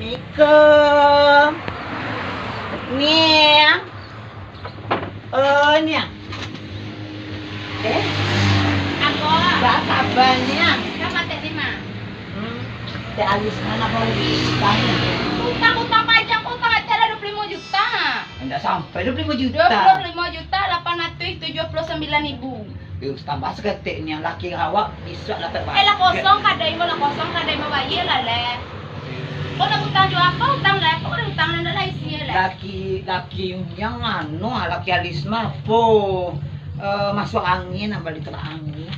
Assalamualaikum. Niang. Niang. Ako. Ba kabar Niang? Kamu teh di mana? Teh alis mana mau tanya? Utang pajak utang aja ada 25 juta. Enggak sampai 25 juta. 25 juta 879.000. Yus tambah seketiknya laki awak bisa dapat banyak. Lah kosong kadai mo bayi lah le. Kau nak utang juga apa? Utang lah, kau udah utang nanda lah isinya lah. Laki yang anu laki alis mah po masuk angin balik ke angin.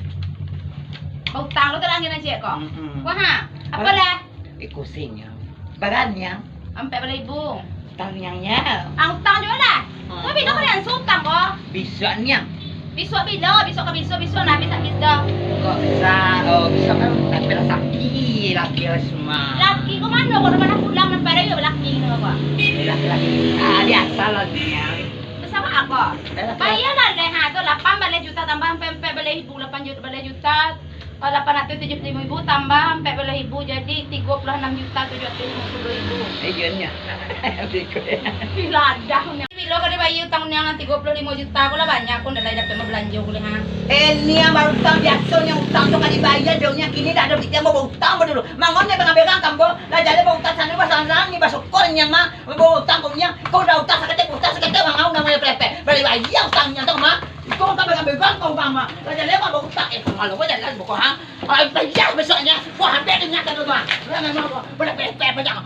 Kau utang lo terangin aja kok. Wah ha, apa lah? Ikusinya. Bagannya, Sampai berapa ribu? tangnyangnya. Utang juga lah. Tapi nak kalian utang kok. Bisa niang. Besok nak bisa Kok bisa? Oh bisa kan tapi sakit laki semua. Laki kau mana? Kau mana pulang dan pada ya laki ni apa? Laki-laki. Biasa lah niang. Bersama aku. Bayar lah deh ha tu 8 juta tambah sampai 8 juta 875.000 tambah sampai 8 jadi 36 juta 750.000. Ejanya. Gila dah ni. Bila kau bayi utang ni yang 35 juta aku lah banyak aku dah dapat belanja aku ha. Ini yang baru utang biasanya utang tu kan dibayar jauhnya kini dah ada kita mau utang dulu. Mangonnya pengambil kangkang bo. Lah jadi mau utang sana pasang ni basuk kornya mah mau utang kau dah utang sakit mangau namanya pepe. Balik bayar utangnya tu mah. Kau tak pengambil kangkang mah. Lah jadi mau utang kalau kau jalan buku hang. Bayar besoknya. Kau hampir kenyang tu mah. Lah memang boleh pepe jangan.